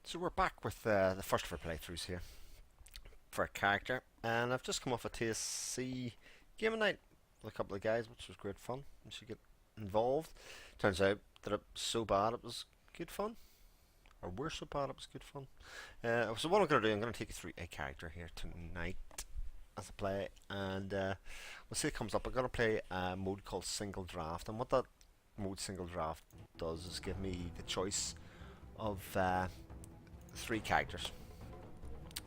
So we're back with the first of our playthroughs here for a character, and I've just come off a TSC game of night with a couple of guys, which was great fun. You should get involved. Turns out that it was so bad it was good fun, or we're so bad it was good fun. So what I'm going to do, I'm going to take you through a character here tonight as a play, and we'll see it comes up. I'm going to play a mode called Single Draft, and what that mode Single Draft does is give me the choice of three characters,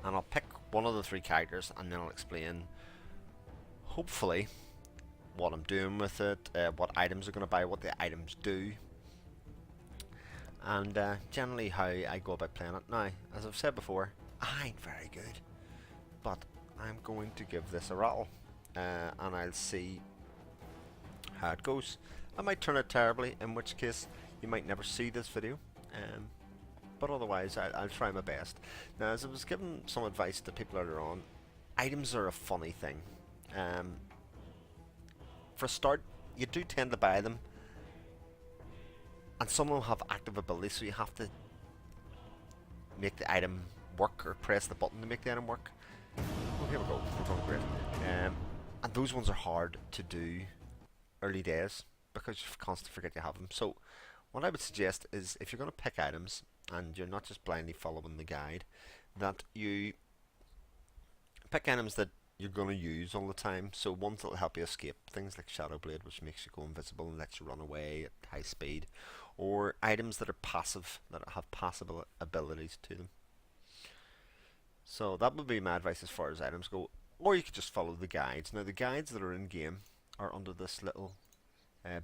and I'll pick one of the three characters and then I'll explain hopefully what I'm doing with it, what items are going to buy, what the items do, and generally how I go about playing it. Now, as I've said before, I ain't very good, but I'm going to give this a rattle, and I'll see how it goes. I might turn out terribly, in which case you might never see this video, but otherwise I'll try my best. Now, as I was giving some advice to people earlier on, items are a funny thing. For a start, you do tend to buy them, and some of them have active abilities, so you have to make the item work, or press the button to make the item work. Oh, here we go, we're going great. And those ones are hard to do early days, because you constantly forget you have them. So what I would suggest is, if you're going to pick items, and you're not just blindly following the guide, that you pick items that you're going to use all the time. So ones that will help you escape, things like Shadow Blade, which makes you go invisible and lets you run away at high speed, or items that are passive, that have passive abilities to them. So that would be my advice as far as items go. Or you could just follow the guides. Now, the guides that are in game are under this little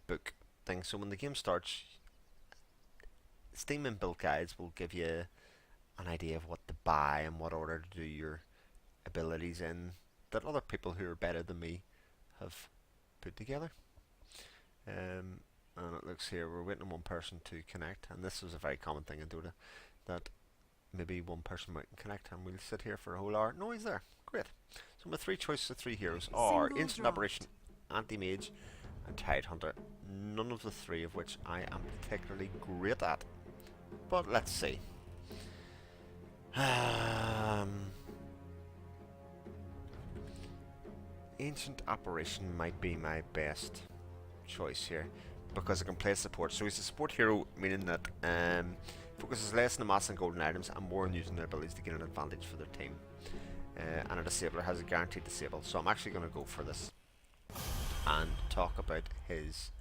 book thing. So when the game starts, Steam inbuilt guides will give you an idea of what to buy and what order to do your abilities in, that other people who are better than me have put together. And it looks here we're waiting on one person to connect, and this is a very common thing in Dota, that maybe one person might connect and we'll sit here for a whole hour. No, he's there. Great. So my three choices of three heroes are Ancient Apparition, Anti-Mage, and Tidehunter. None of the three of which I am particularly great at. But let's see. Ancient Apparition might be my best choice here, because I can play support. So he's a support hero, meaning that focuses less on amassing golden items and more on using their abilities to gain an advantage for their team. And a disabler has a guaranteed disable. So I'm actually going to go for this and talk about his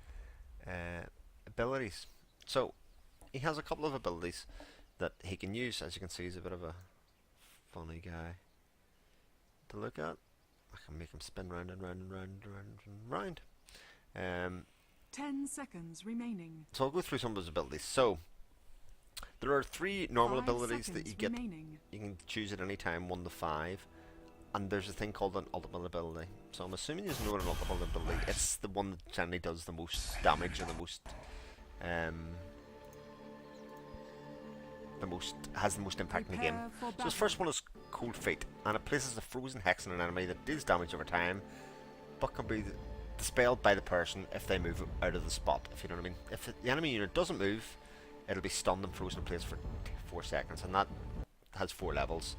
abilities. So he has a couple of abilities that he can use. As you can see, he's a bit of a funny guy to look at. I can make him spin round and round and round and round and round. 10 seconds remaining. So I'll go through some of his abilities. So there are three normal abilities that you get. Remaining. You can choose at any time, 1 to 5. And there's a thing called an ultimate ability. So I'm assuming you know what an ultimate ability. It's the one that generally does the most damage, or the most has the most impact in the game. So his first one is Cold Feet, and it places a frozen hex on an enemy that deals damage over time, but can be dispelled by the person if they move out of the spot, if you know what I mean. If the enemy unit doesn't move, it'll be stunned and frozen in place for 4 seconds, and that has 4 levels.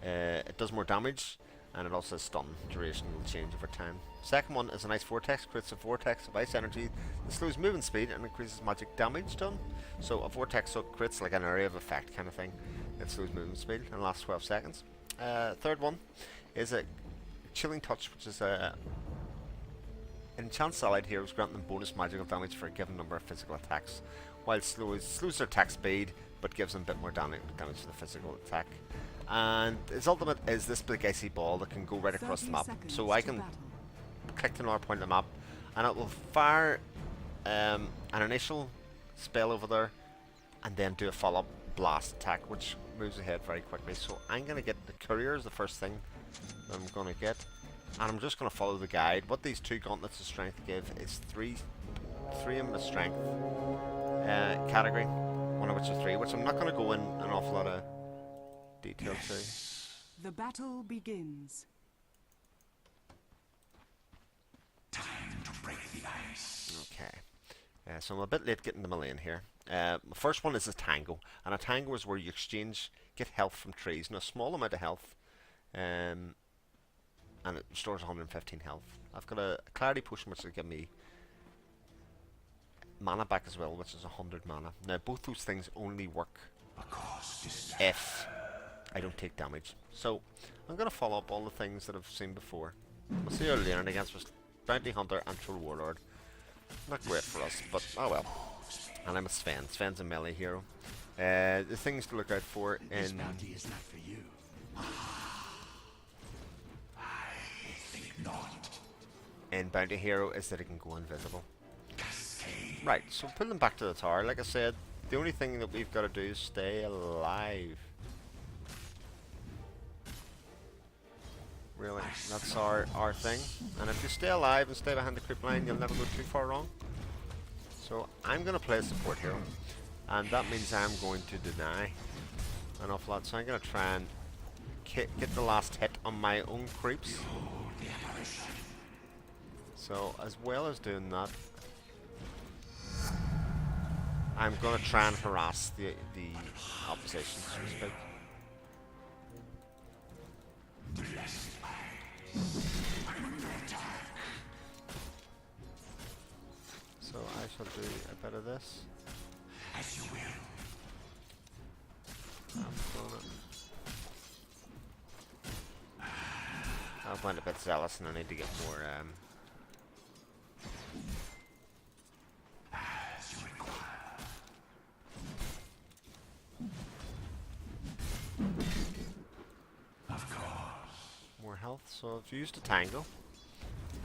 It does more damage, and it also has stun. Duration will change over time. Second one is an Ice Vortex. Creates a vortex of ice energy that slows movement speed and increases magic damage done. So a vortex creates like an area of effect kind of thing. It slows movement speed and lasts 12 seconds. Third one is a Chilling Touch, which is a enchants allied heroes, granting them bonus magical damage for a given number of physical attacks, while it slows their attack speed, but gives them a bit more damage for the physical attack. And his ultimate is this big icy ball that can go right across the map. So I can click to another point on the map, and it will fire an initial spell over there, and then do a follow-up blast attack, which moves ahead very quickly. So I'm going to get the courier as the first thing that I'm going to get, and I'm just going to follow the guide. What these 2 gauntlets of strength give is 3 in the strength category, one of which is 3, which I'm not going to go in an awful lot of detail to. The battle begins. Time to break the ice. Okay. So I'm a bit late getting to my lane here. The first one is a tango, and a tango is where you get health from trees, and a small amount of health, and it restores 115 health. I've got a clarity potion which will give me mana back as well, which is 100 mana. Now both those things only work if I don't take damage. So I'm going to follow up all the things that I've seen before. We'll see how learning against was Bounty Hunter and Troll Warlord. Not great for us, but oh well. And I'm a Sven. Sven's a melee hero. The things to look out for in bounty is not for you. I think not. In Bounty Hero is that it can go invisible. Right, so put them back to the tower. Like I said, the only thing that we've got to do is stay alive. Really, that's our thing. And if you stay alive and stay behind the creep line, you'll never go too far wrong. So I'm going to play a support hero, and that means I'm going to deny an awful lot. So I'm going to try and get the last hit on my own creeps. So as well as doing that, I'm going to try and harass the opposition, so to speak. So I shall do a bit of this. As you will. I went a bit zealous and I need to get more As you require. Of course. more health. So I've used a tango.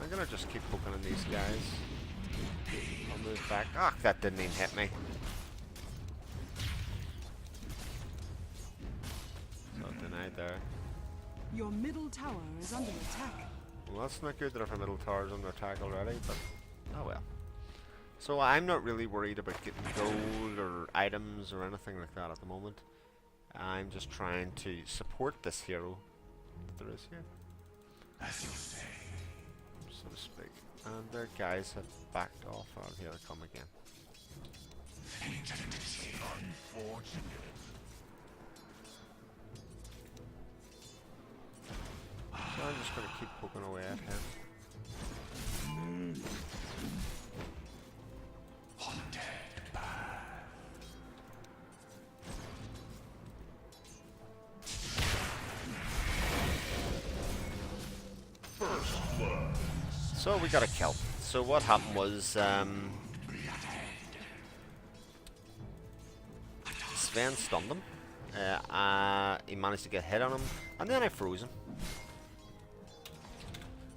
I'm gonna just keep poking at these guys. I'll move back. Ah, that didn't even hit me. So denied there. Your middle tower is under attack. Well, that's not good that our middle tower's under attack already, but oh well. So I'm not really worried about getting gold or items or anything like that at the moment. I'm just trying to support this hero that there is here, As you say. so to speak. And their guys have backed off. Oh, here they come again. Unfortunate. So I'm just going to keep poking away at him. Haunted path. First blood. So we got a kill. So what happened was Sven stunned him. He managed to get a hit on him, and then I froze him.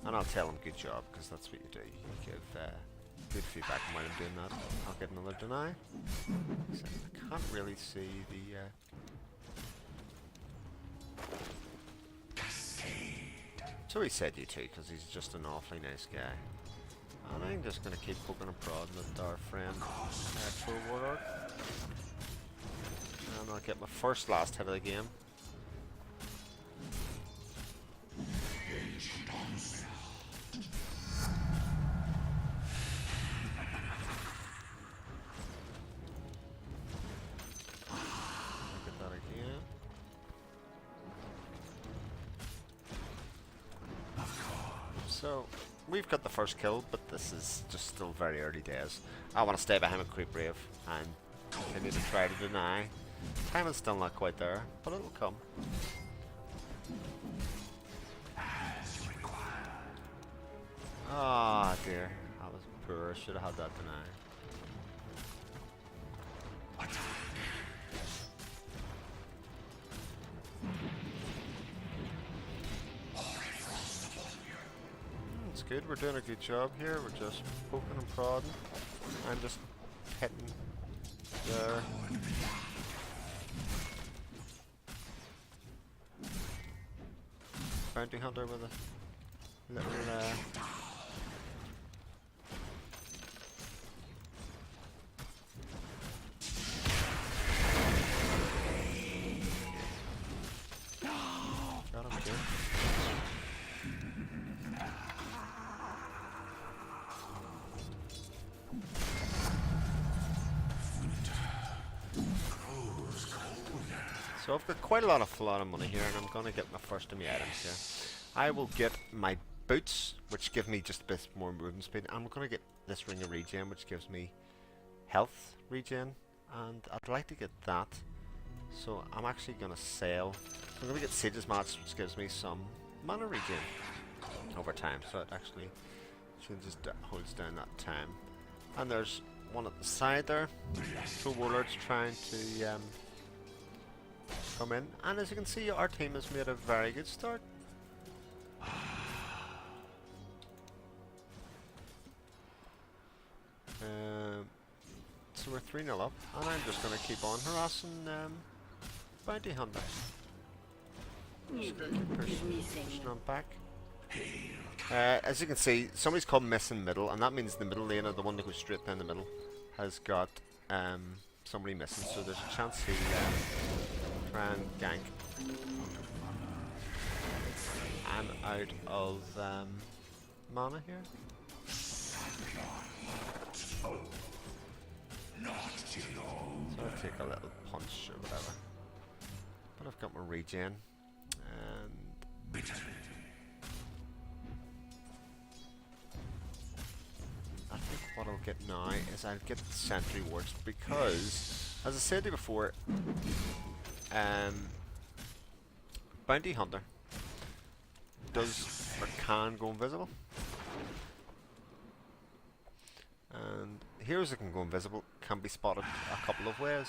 And I'll tell him good job, because that's what you do. You give good feedback while I'm doing that. I'll get another deny. So I can't really see the So he said you too, because he's just an awfully nice guy. And I'm just going to keep poking and prodding at our friend Troll Warlord. And I'll get my last hit of the game. Look at that again. So, we've got the first kill, but this is just still very early days. I want to stay behind a creep brave and continue to try to deny. Time is still not quite there, but it'll come. Ah, dear. That was poor. Should have had that deny. It's good. We're doing a good job here. We're just poking and prodding. I'm just hitting there. Bounty Hunter with a little got him good. So I've got quite a lot of money here, and I'm gonna get my first of my items here. I will get my boots, which give me just a bit more movement speed. I'm gonna get this ring of regen, which gives me health regen, and I'd like to get that. So I'm actually gonna sell. I'm gonna get Sage's Match, which gives me some mana regen over time. So it actually changes, holds down that time. And there's one at the side there. So Warlord's trying to come in, and as you can see, our team has made a very good start. So we're 3-0 up, and I'm just going to keep on harassing Bounty Hunter. Just gonna keep pushing on back. As you can see, somebody's called missing middle, and that means the middle lane, or the one that goes straight down the middle, has got somebody missing, so there's a chance he'll try and gank. I'm out of mana here. So I'll take a little punch or whatever. But I've got my regen, and I think what I'll get now is I'll get the sentry wards, because, as I said to you before, Bounty Hunter does or can go invisible, and heroes that can go invisible can be spotted a couple of ways.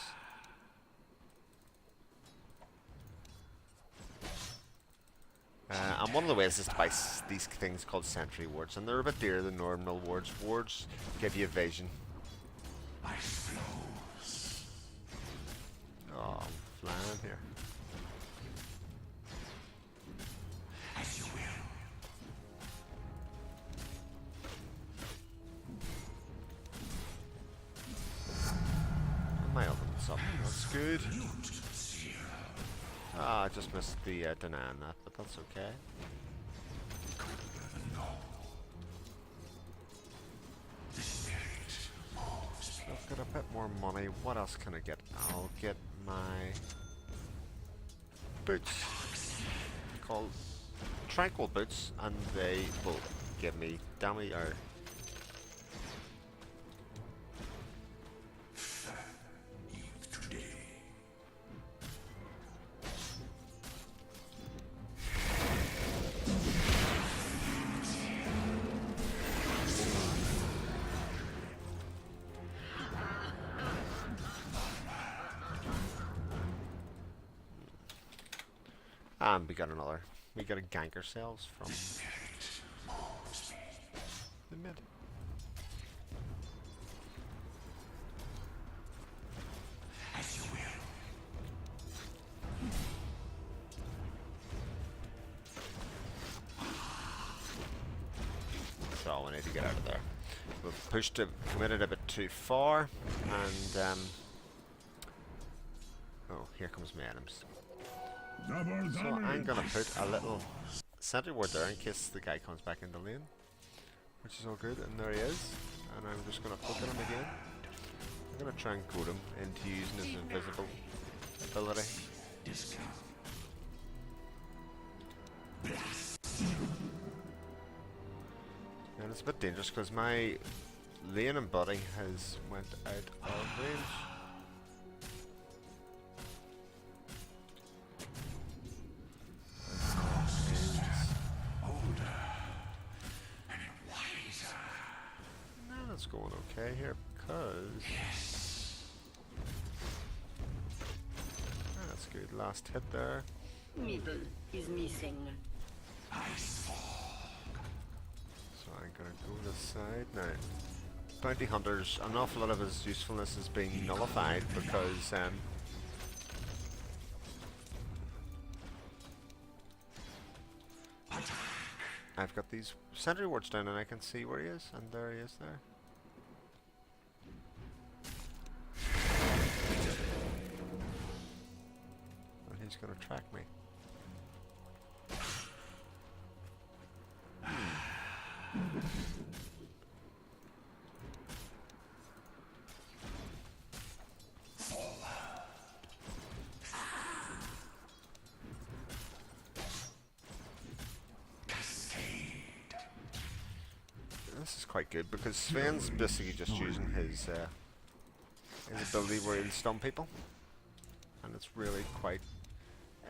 And one of the ways is to buy these things called sentry wards, and they're a bit dearer than normal wards. Wards give you evasion. Oh, I'm flying here. My ultimate's up. That's good. Ah, I just missed the denying that, but that's okay. So I've got a bit more money. What else can I get? I'll get my boots, called Tranquil Boots, and they will give me damage or and we got a gank ourselves from the mid. So we need to get out of there. We've pushed it, committed a bit too far, and oh, here comes my items. So I'm gonna put a little sentry ward there in case the guy comes back into lane, which is all good, and there he is. And I'm just gonna poke at him again. I'm gonna try and goad him into using his invisible ability. And it's a bit dangerous because my lane and buddy has went out of range. It's going okay here because that's good. Last hit there. Middle is missing. So I'm gonna go this side now. Bounty Hunters, an awful lot of his usefulness is being nullified because I've got these sentry wards down and I can see where he is, and there he is there. And he's gonna track me. quite good because Sven's basically just using his ability where he'll stun people, and it's really quite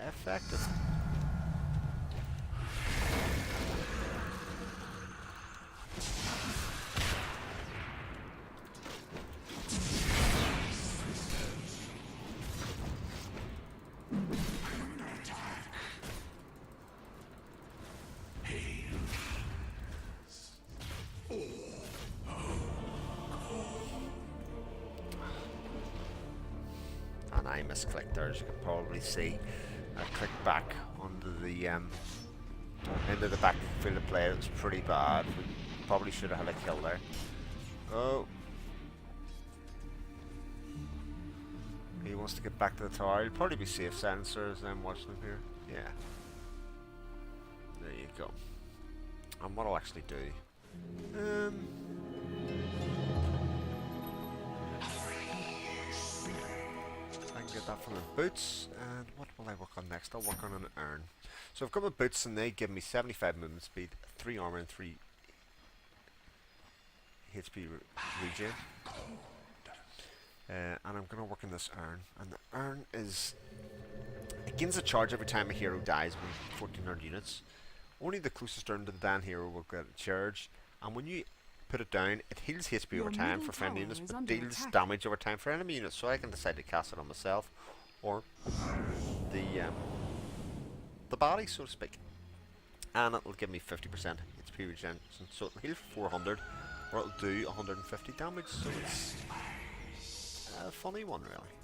effective. And I misclicked there, as you can probably see. I clicked back onto the into the backfield of play. It was pretty bad. We probably should have had a kill there. Oh, he wants to get back to the tower. He'll probably be safe sensor as I'm watching him here. Yeah. There you go. And what I'll actually do. I can get that from the boots, and what will I work on next? I'll work on an urn. So I've got my boots, and they give me 75 movement speed, 3 armor, and 3 HP regen. And I'm going to work on this urn, and the urn is... It gains a charge every time a hero dies with 1400 units. Only the closest urn to the Dan hero will get a charge, and when you put it down, it heals HP over time for friendly units, but deals damage over time for enemy units, so I can decide to cast it on myself, or the body, so to speak. And it'll give me 50% HP regen, so it'll heal for 400, or it'll do 150 damage, so it's a funny one, really.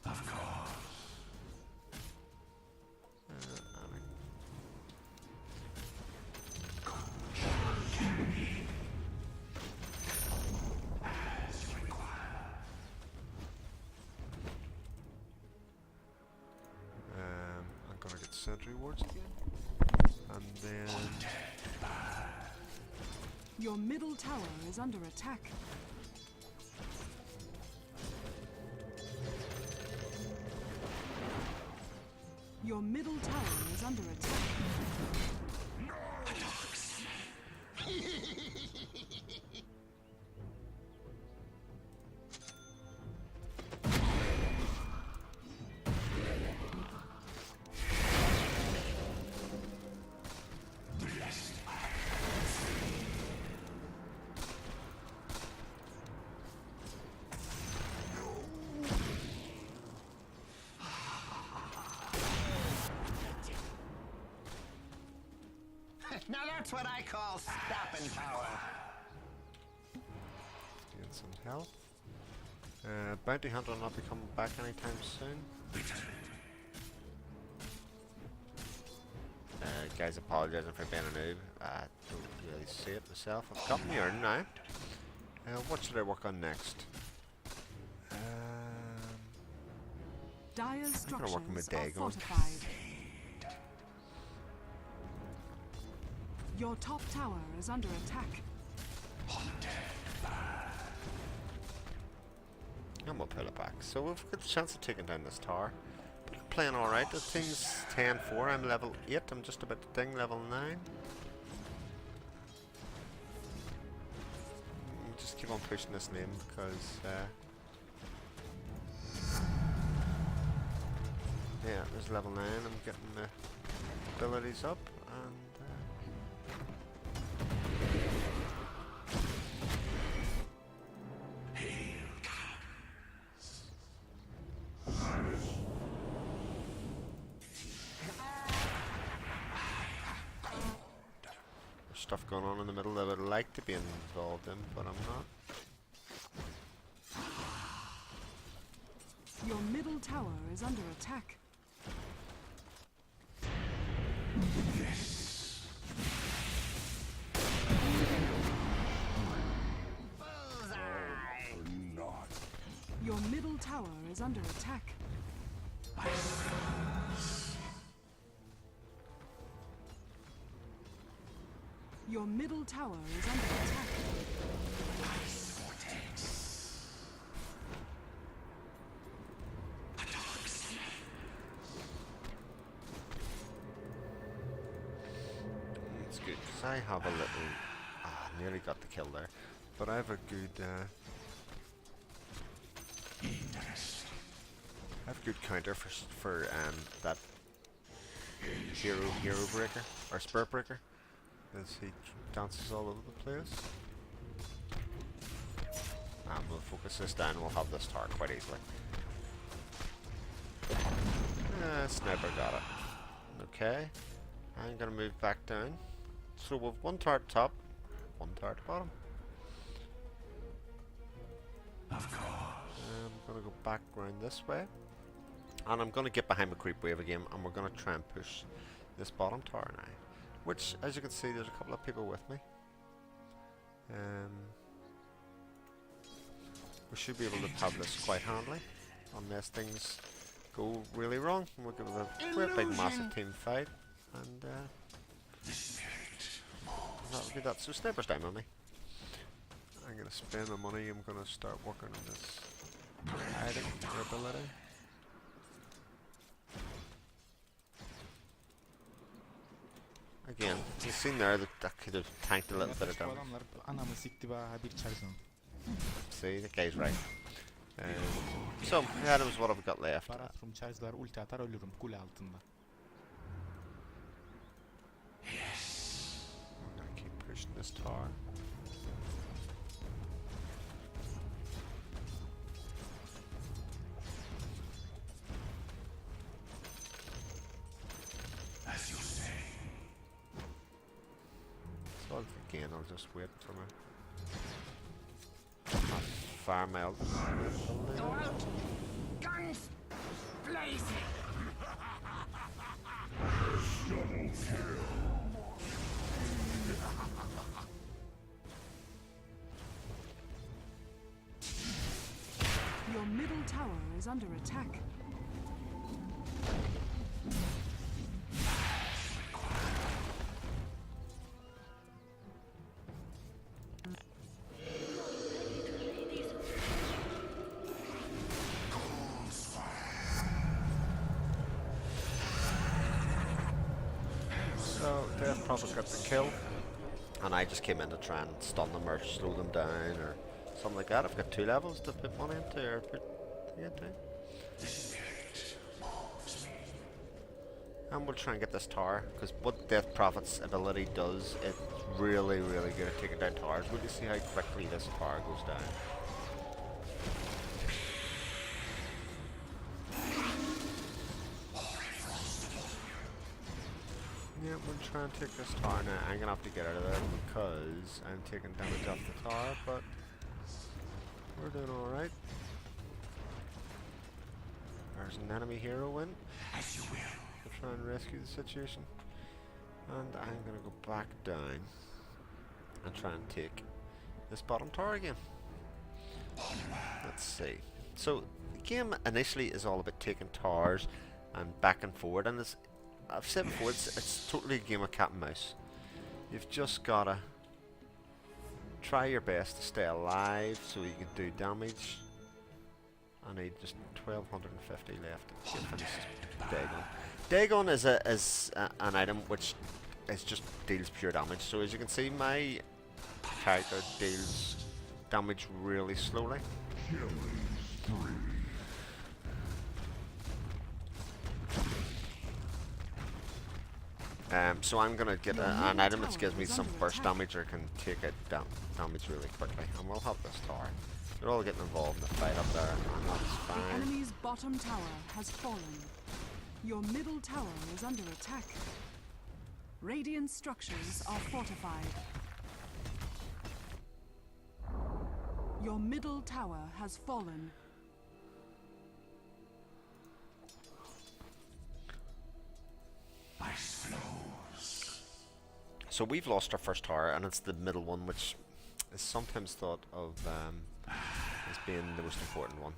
Of course. I'm gonna get sentry wards again, and then Your middle tower is under attack. Your middle tower is under attack. Now that's what I call stopping power. get some health. Bounty Hunter will not be coming back anytime soon. Guys, apologising for being a noob. I don't really see it myself. I've got my urn now. What should I work on next? Dire I'm working with structures are Dagon. fortified. Your top tower is under attack. I'm gonna pull it back. So we've got the chance of taking down this tower. But I'm playing alright. The thing's 10-4. I'm level 8. I'm just about to ding level 9. Just keep on pushing this name because yeah, there's level 9. I'm getting the abilities up, and there's stuff going on in the middle that I would like to be involved in, but I'm not. Your middle tower is under attack. Your middle tower is under attack. Your middle tower is under attack. I have a little... nearly got the kill there. But I have a good... I have a good counter for that hero breaker, or spirit breaker, as he dances all over the place. And we'll focus this down, we'll have this tower quite easily. Sniper got it. Okay, I'm gonna move back down. So we've one tower at the top, one tower at the bottom. Of course. I'm gonna go back around this way. And I'm gonna get behind the creep wave again, and we're gonna try and push this bottom tower now. Which, as you can see, there's a couple of people with me. We should be able to have this quite handily, unless things go really wrong. We'll give it a great big massive team fight, and that'll be that. So sniper's down on me. I'm gonna spend my money. I'm gonna start working on this item ability. Again, you've seen there that that could have tanked a little bit of damage. Adamlar anamı sikti be bir çarzın. See, the guy's right. So, the items, what have we got left? Baratrum charge'lar ulti atar ölürüm kule altında. I'm gonna keep pushing this tower. As you say. So again, I'll just wait for my fire meld. Go out! Guns blazing! Your middle tower is under attack. So, Death probably got the kill. And I just came in to try and stun them or slow them down or something like that. I've got 2 levels to put money into or put into. And we'll try and get this tower, because what Death Prophet's ability does, it's really, really good at taking down towers. We'll just see how quickly this tower goes down. Yeah, we'll try and take this tower now. I'm gonna have to get out of there because I'm taking damage off the tower, but we're doing alright. There's an enemy hero in. As you will. To try and rescue the situation. And I'm gonna go back down and try and take this bottom tower again. Let's see. So the game initially is all about taking towers and back and forward, and as I've said before, it's totally a game of cat and mouse. You've just gotta try your best to stay alive so you can do damage. I need just 1250 left to finish Dagon. Dagon is an item which just deals pure damage. So as you can see, my character deals damage really slowly. So I'm gonna get an item that gives me some burst damage or can take it damage really quickly, and we'll have this tower. They're all getting involved in the fight up there, and that's The fine. enemy's bottom tower has fallen. Your middle tower is under attack. Radiant structures are fortified. Your middle tower has fallen. Ice flows. So we've lost our first tower, and it's the middle one, which is sometimes thought of as being the most important one.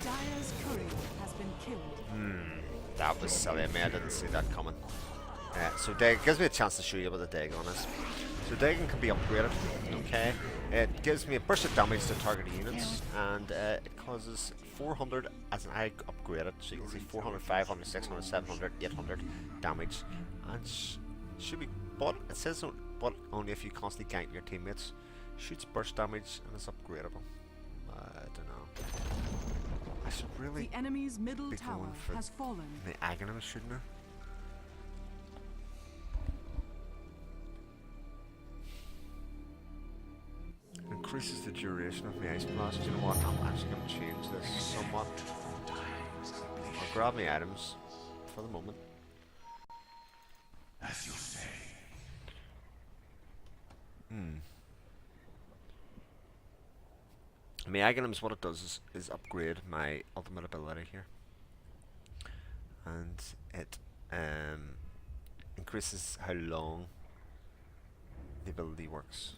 Dire Dire's courier has been killed. That was silly of me, I didn't see that coming. So it gives me a chance to show you what the Dagon is. So Dagon can be upgraded, okay? It gives me a burst of damage to targeted units, and it causes 400 as an I upgrade it. So you can see 400, 500, 600, 700, 800 damage. And should be, but it says but only if you constantly gank your teammates. Shoots burst damage and is upgradable. I don't know. I should really The enemy's middle be tower going for has fallen. the Aghanim, shouldn't I? Increases the duration of my ice blast. You know what? I'm actually going to change this somewhat. I'll grab my items for the moment. As you say. My Aghanims, what it does is upgrade my ultimate ability here. And it increases how long the ability works.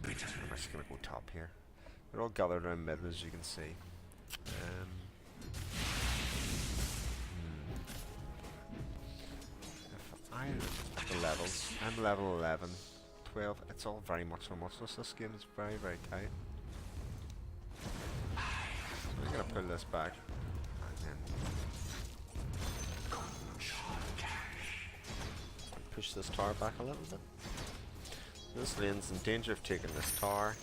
I'm actually going to go top here. They're all gathered around mid, as you can see. If I look at the levels, I'm level 11, 12. It's all very much so muchness. This game is very, very tight. So I'm going to pull this back. And then push this tower back a little bit. This lane's in danger of taking this tower.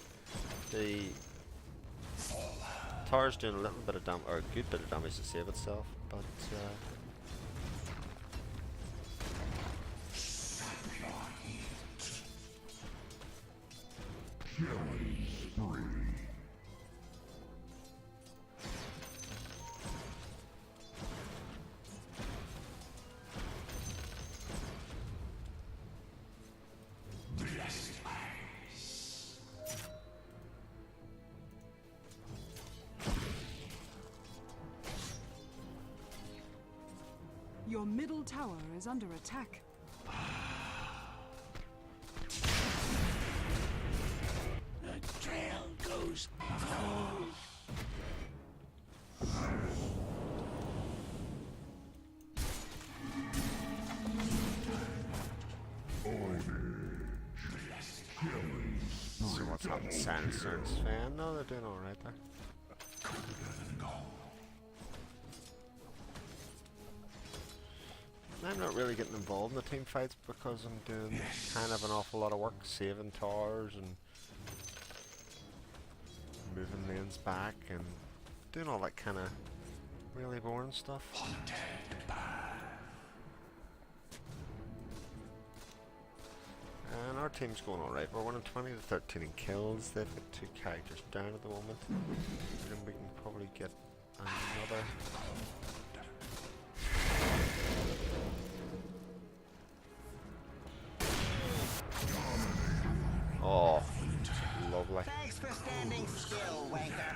The tower's doing a little bit of damage, or a good bit of damage to save itself, but Your middle tower is under attack. The trail goes. so what's happened? Silencers fan? No, they're doing alright there. I'm not really getting involved in the team fights because I'm doing kind of an awful lot of work, saving towers and moving lanes back and doing all that kind of really boring stuff. And our team's going alright. We're winning 20 to 13 in kills. They've got 2 characters down at the moment. Then we can probably get another. Oh, lovely. Thanks for standing still, wanker.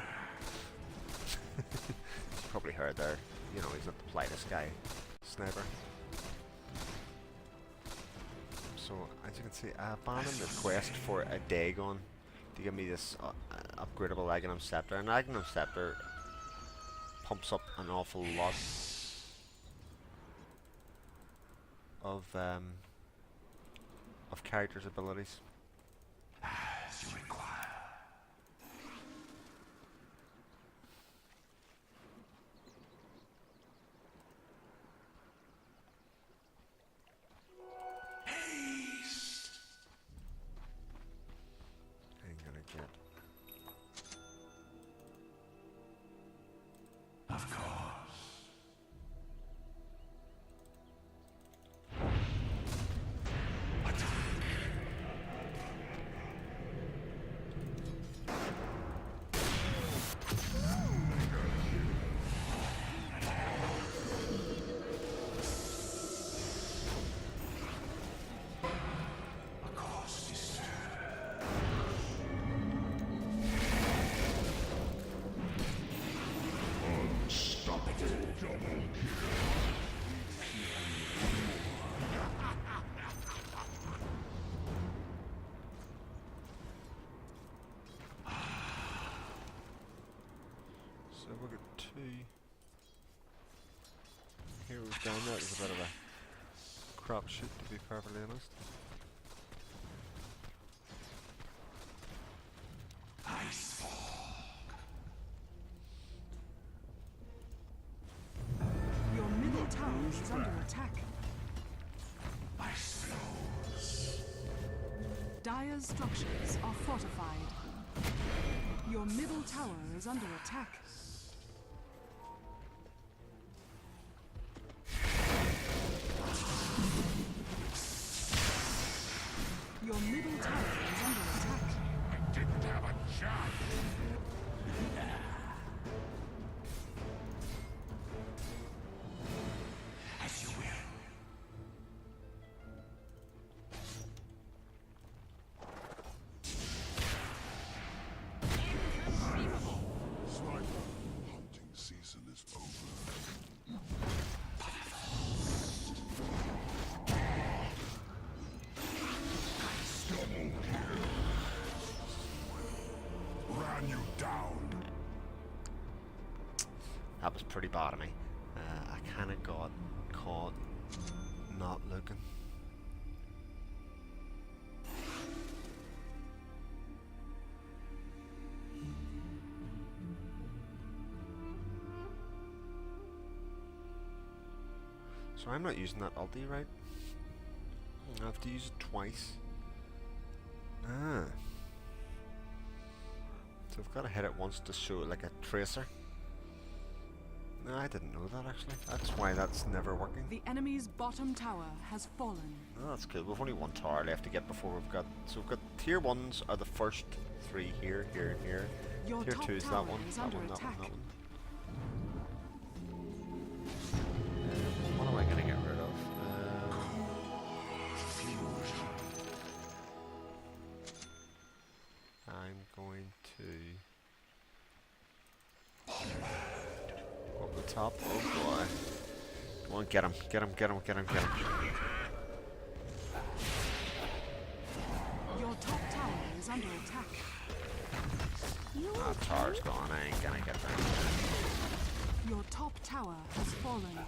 You probably heard there. You know, he's not the politest guy. Sniper. So, as you can see, I abandoned the quest for a Dagon to give me this upgradable Aghanim Scepter. An Aghanim Scepter pumps up an awful lot of characters' abilities. As you require. Haste. I'm gonna get. Of course. heroes down there. It was a bit of a crapshoot, to be perfectly honest. Ice Your middle tower is under attack. Ice flows. Dire's structures are fortified. Your middle tower is under attack. Your middle tower is under attack. I didn't have a chance. As you will. Hunting season is over. Ran you down. That was pretty bad of me. I kind of got caught not looking. So I'm not using that ulti, right? I have to use it twice. Ah. So I've got to hit it once to show it like a tracer. No, I didn't know that actually. That's why that's never working. The enemy's bottom tower has fallen. Oh, that's cool. We've only one tower left to get before we've got... So we've got tier 1s are the first 3 here, here, and here. Your Tier top 2 is tower that one, is that under one, that attack. one, that one. What am I going to get rid of? I'm going to... Up the top. Oh boy. Come on, get him, get him, get him, get him, get him. Your top tower is under attack. That tower's gone, I ain't gonna get that. Your top tower has fallen.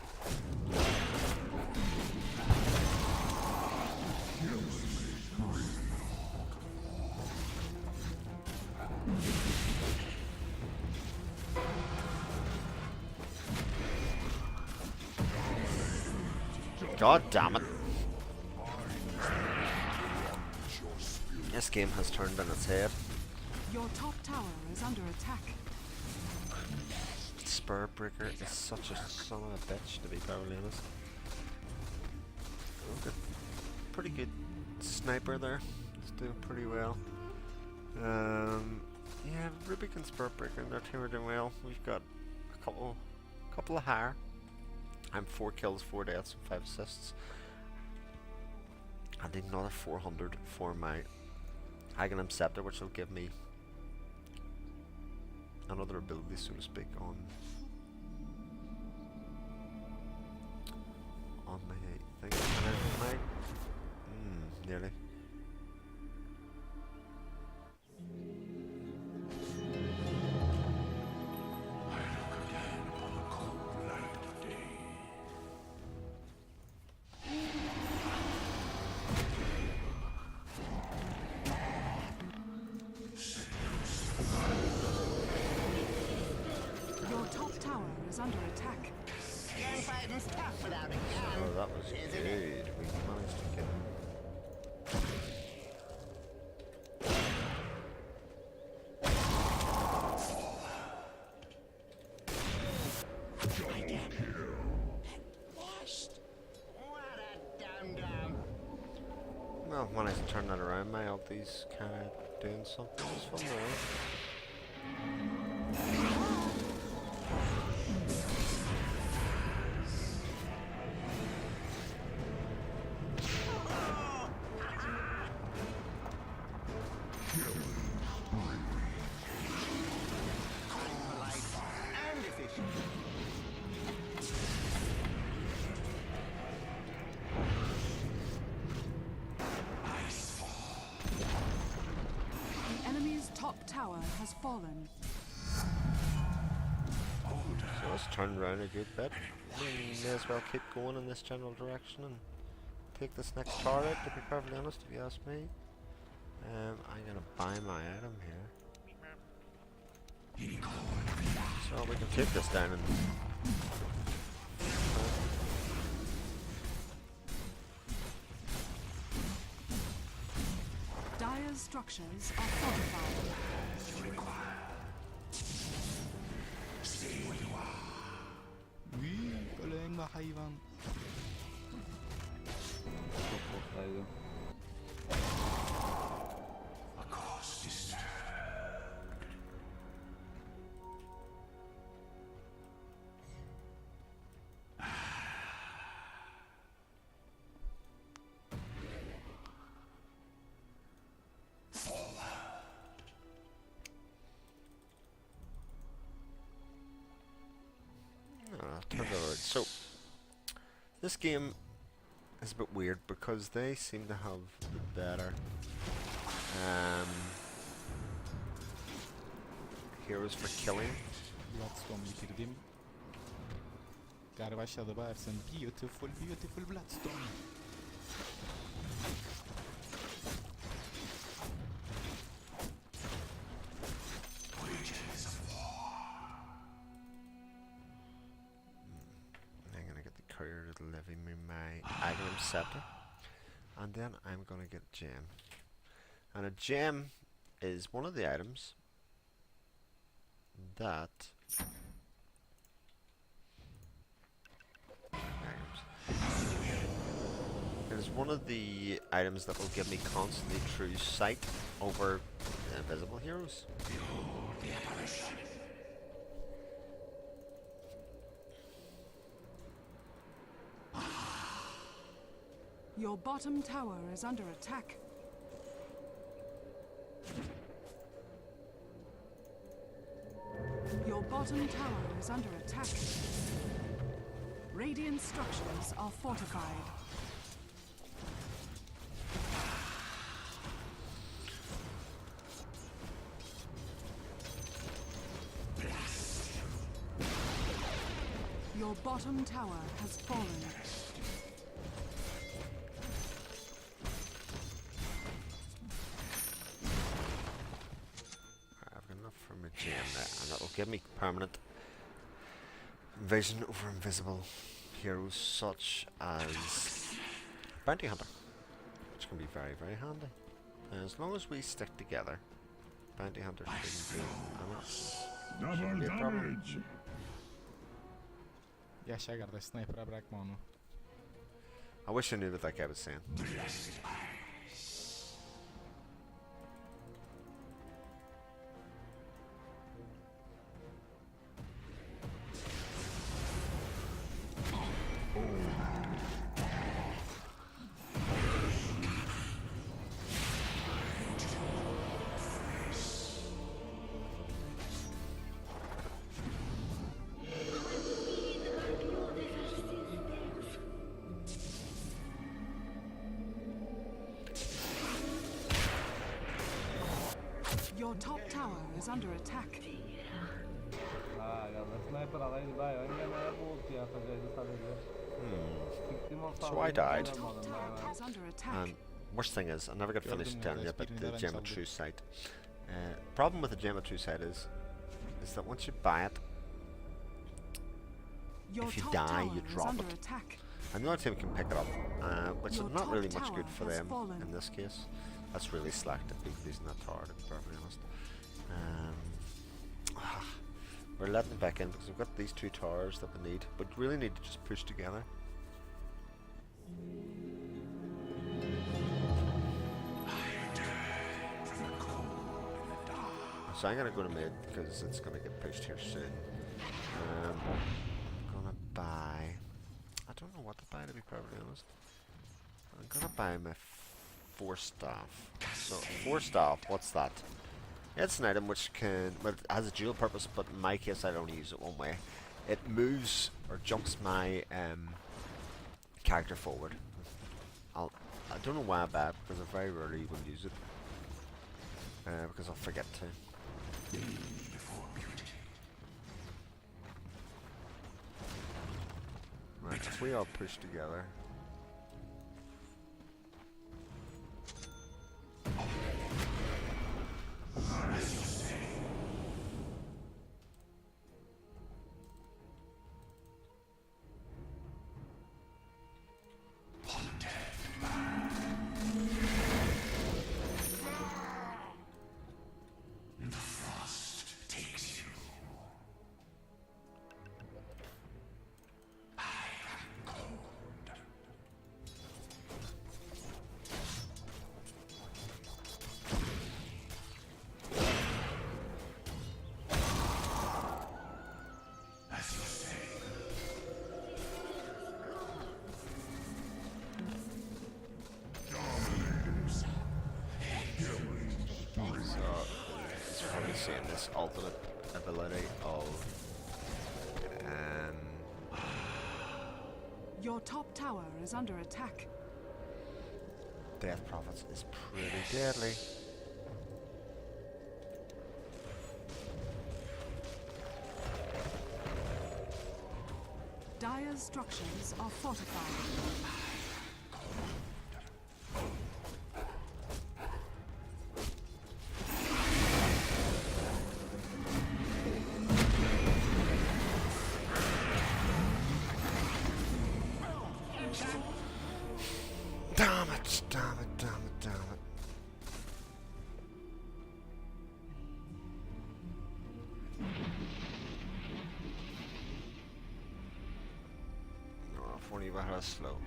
God damn it. This game has turned on its head. Your top tower is under attack. Spur Breaker is such a son of a bitch, to be perfectly honest. Okay. Pretty good sniper there. He's doing pretty well. Yeah, Rubik and Spur Breaker and their team are doing well. We've got a couple of higher. I'm 4 kills, 4 deaths, and 5 assists. And another 400 for my Aghanim Scepter, which will give me another ability, so to speak, on my thing. And then my nearly. Your top tower is under attack. Gunfighting's tough without a gun. Oh, that was Isn't good. it? We managed to get What a dum-dum. well, managed to turn that around. My ulti's kind of doing something. It's fun though. Polite and efficient. The enemy's top tower has fallen. So let's turn around a good bit. We may as well keep going in this general direction and take this next tower out, to be perfectly honest, if you ask me. I'm gonna buy my item here. So we can take this down and... Dire's structures are fortified. Ölen hayvan. Çok korktaydı. A cause disturbed. So, this game is a bit weird because they seem to have the better heroes for killing. Bloodstone bitirdim. Başladı bağırsın. Beautiful, beautiful Bloodstone. Levy me my item scepter, and then I'm gonna get a gem. And a gem is one of the items that it is one of the items that will give me constantly true sight over invisible heroes. Behold the apparition. Your bottom tower is under attack. Your bottom tower is under attack. Radiant structures are fortified. Your bottom tower has fallen. From a gem there, and it'll give me permanent vision over invisible heroes such as Bounty Hunter, which can be very, very handy. And as long as we stick together, Bounty Hunter shouldn't be a problem. Yaşa kardeş, sniper'a bırakma onu. I wish I knew what that guy was saying. Your top tower is under attack. Sniper alaydı daha iyi. Engel bu ulti atacaktı sadece. So I died. Top tower is under attack. And worst thing is, I never got finished telling you about the Gem of True Sight. Problem with the Gem of True Sight is that once you buy it, Your if you top die, tower you is drop under it. attack. And the other team can pick it up, which Your is not top really much tower good for has them fallen. in this case. That's really slack to be using that tower, to be perfectly honest. We're letting it back in because we've got these two towers that we need, but really need to just push together. So I'm gonna go to mid because it's gonna get pushed here soon. I'm gonna buy. I don't know what to buy, to be perfectly honest. I'm gonna buy my 4 staff. So 4 staff, what's that? It's an item which can, well, it has a dual purpose, but in my case I only use it one way. It moves or jumps my character forward. I don't know why I buy it because I very rarely will use it. Because I'll forget to. if we all push together. The frost takes you. I am cold. As you say. So, it's probably seeing this ultimate ability of Your top tower is under attack. Death Prophets is pretty deadly. Dire's structures are fortified. Damn it, damn it, damn it, damn it. No, funny about how slow.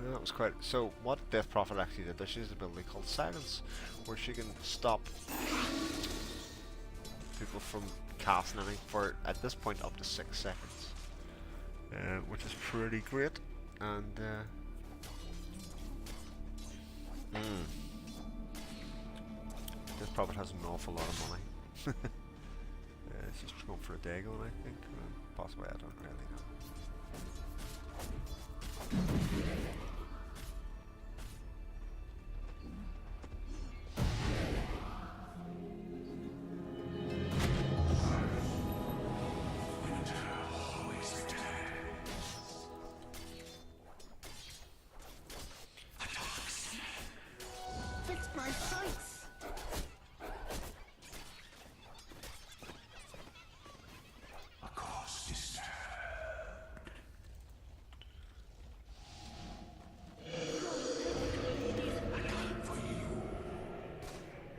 That was quite. So, what Death Prophet actually did, there she has an ability called Silence, where she can stop people from casting anything for, at this point, up to 6 seconds. Which is pretty great. And, Death Prophet has an awful lot of money. She's going for a Dagon, I think. Possibly, I don't really know. Fix my sights! A cause disturbed.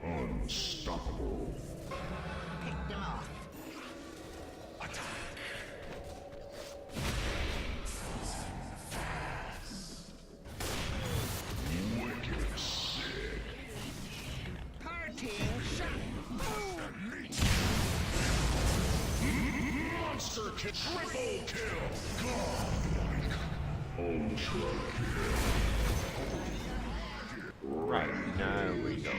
Unstoppable. Pick them off. Wicked sick. Partying shot. Monster kill. Triple kill. Godlike. Ultra kill. Right, now we go.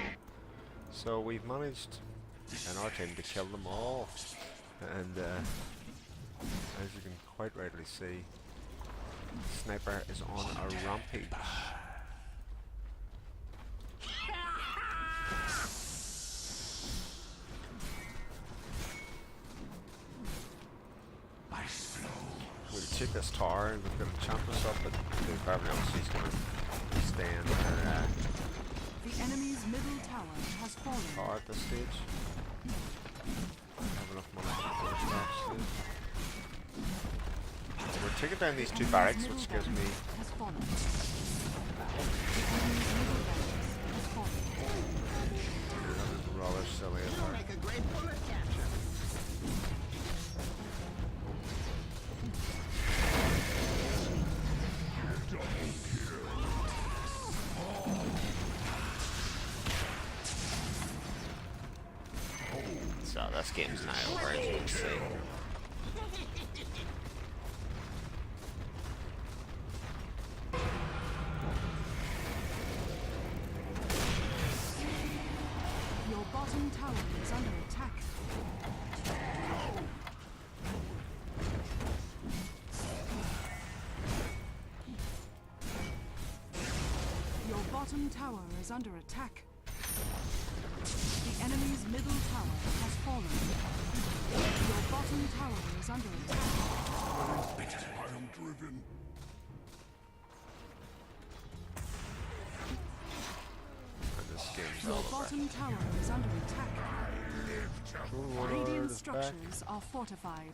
So we've managed in our team to kill them all. And as you can quite rightly see, Sniper is on a rampage. We'll take this tower and we've got to champ us up, but the carbon obviously is going to stay in there. The enemy's middle tower has fallen. Tower at this stage. Have enough money for the first actually. We're taking down these two barracks, which gives me Has fallen. The enemy's middle barracks has fallen. rather silly as You'll well. make a great bullet catcher. So this game's now over, as you can see. Your bottom tower is under attack. Your bottom tower is under attack. The enemy's middle tower has fallen. Your bottom tower is under attack. I am driven. And this game's Your all over. bottom tower is under attack. Radiant is back. structures are fortified.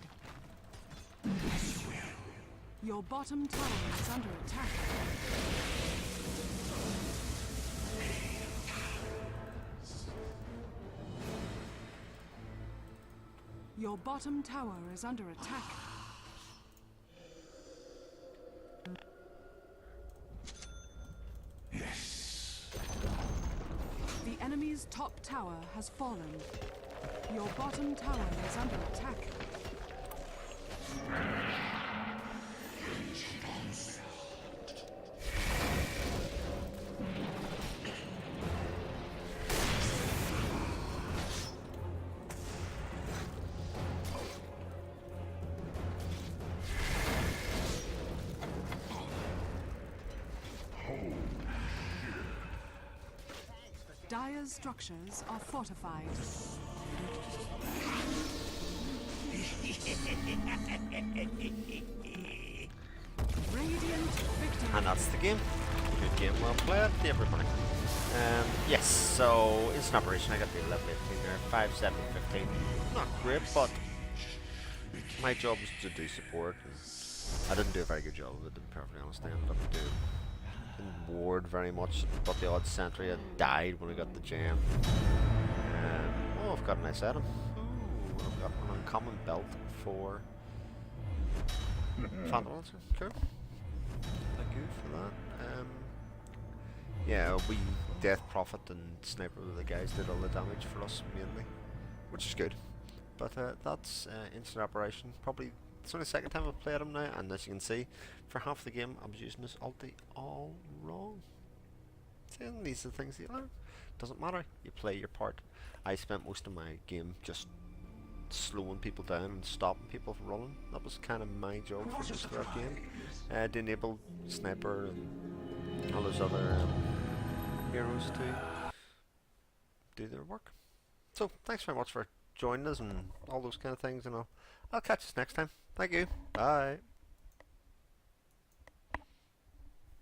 Your bottom tower is under attack. Your bottom tower is under attack. Yes. The enemy's top tower has fallen. Your bottom tower is under attack. Dire's structures are fortified. Radiant victory. And that's the game. Good game, well played to everybody. Yes, so Instant Apparition, I got the 11-18 there, 5, 7, 15. Not great, but my job was to do support. And I didn't do a very good job of it, to be perfectly honest. I ended up doing didn't ward very much, but the odd sentry had died when I got the gem. Oh, I've got a nice item. Ooh, I've got an uncommon belt for Phantom Lancer. Cool. Thank you for that. Yeah, we Death Prophet and Sniper were the guys did all the damage for us mainly, which is good. But that's Instant Apparition. Probably it's only the second time I've played him now, and as you can see, for half the game I was using this ulti all wrong. See, and these are the things you learn. Doesn't matter, you play your part. I spent most of my game just slowing people down and stopping people from running. That was kind of my job for most of that game. To enable Sniper and all those other heroes to do their work. So thanks very much for joining us and all those kind of things, and I'll catch us next time. Thank you. Bye.